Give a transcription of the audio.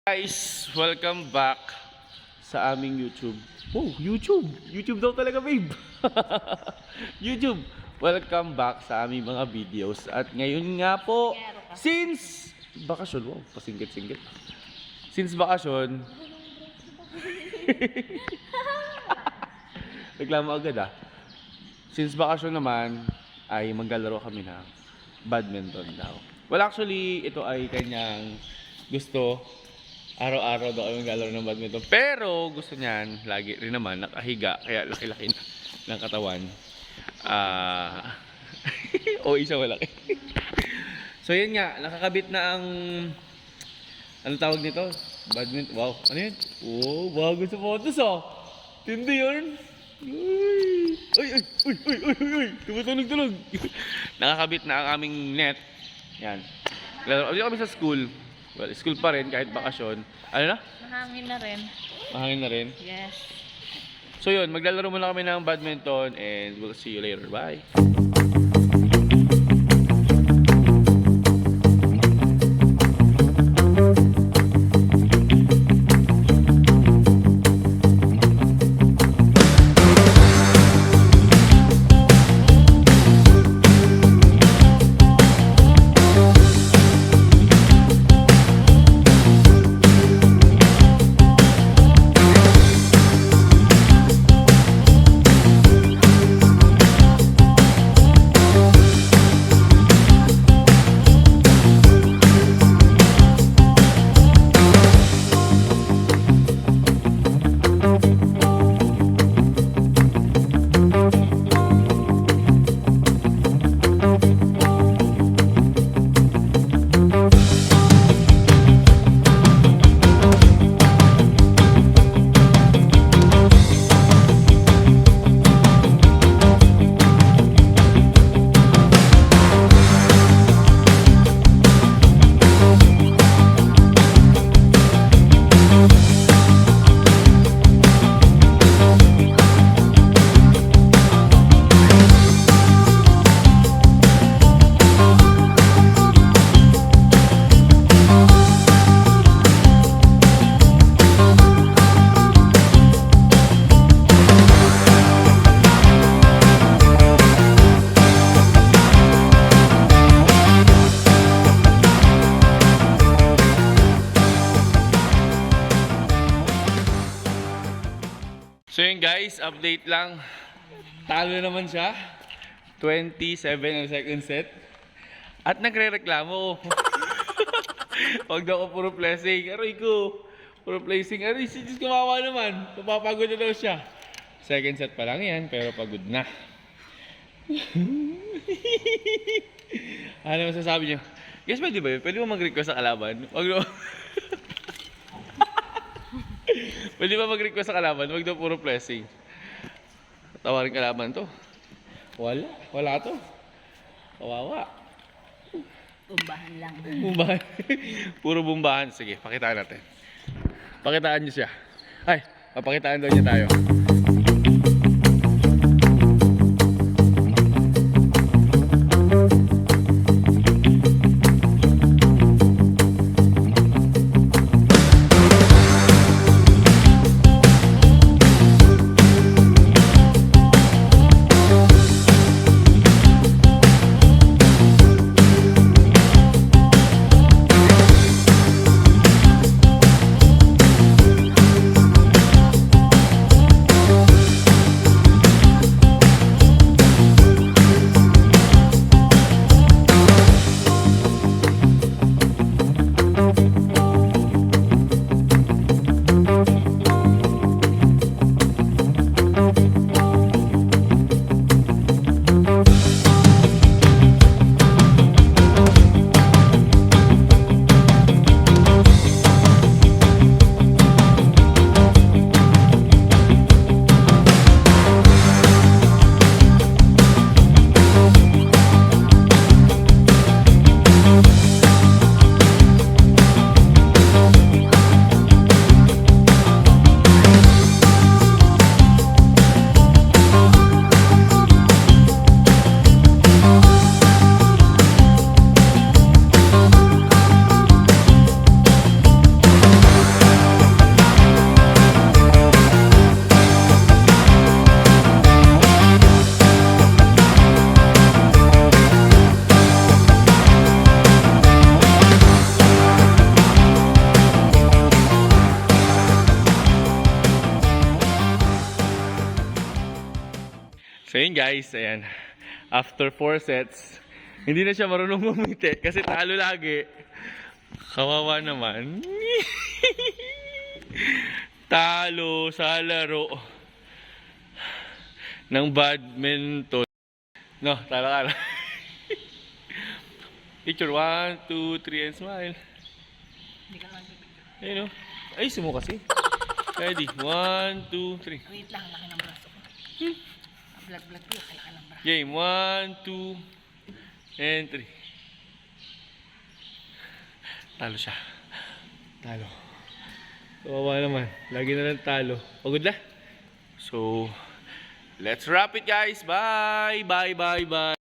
Guys, welcome back sa aming YouTube. Oh, YouTube! YouTube daw talaga, babe! YouTube! Welcome back sa aming mga videos. At ngayon nga po, since bakasyon, wow, pasingkit-singkit. Since bakasyon, reklamo agad ah. Since bakasyon naman, ay maglalaro kami ng badminton daw. Well, actually, ito ay kanyang gusto. Araw-araw daw kami maglalaro ng badminton. Pero gusto niyan, lagi rin naman, nakahiga. Kaya laki-laki ng katawan. O isa malaki. So yun nga, nakakabit na ang, ano tawag nito? Badminton. Wow, ano yun? Oh, bago sa photos ah. Tindi yun. Uy. Tumutunog-tunog. Nakakabit na ang aming net. Yan. Laro kami sa school. Well, school pa rin kahit bakasyon. Ano na? Mahangin na rin. Mahangin na rin. Yes. So yun, maglalaro muna kami ng badminton and we'll see you later. Bye! So yun guys, update lang. Talo naman siya. 27 ang second set. At nagre-reklamo. Huwag daw ko puro placing. Aray ko. Puro placing. Aray, si Diyos kawawa naman. Napapagod na daw siya. Second set pa lang yan, pero pagod na. Ano masasabi niyo? Guys, pwede ba yun? Pwede ba mag-request sa kalaban? Huwag daw. Pwede ba mag-request sa kalaban? Huwag daw puro blessing. Tawarin kalaban to. Wala to. Kawawa. Bumbahan lang. Bumbahan. Puro bumbahan. Sige, pakitaan natin. Pakitaan niyo siya. Ay, papakitaan daw niya tayo. yun guys, ayan. After 4 sets, hindi na siya marunong bumiti kasi talo lagi. Kawawa naman. Talo sa laro ng badminton. No, talo ka na. Picture 1, 2, 3 and smile. Hindi ka naman pipicture. Ayun o. Ay, sumo kasi. Ready? 1, 2, 3. Wait lang, laki ng braso ko. Vlog ko, laki ng braso. Game 1, 2, and 3. Talo siya. Talo. Kawawa naman. Lagi na lang talo. Pagod na. So, let's wrap it guys. Bye! Bye, bye, bye.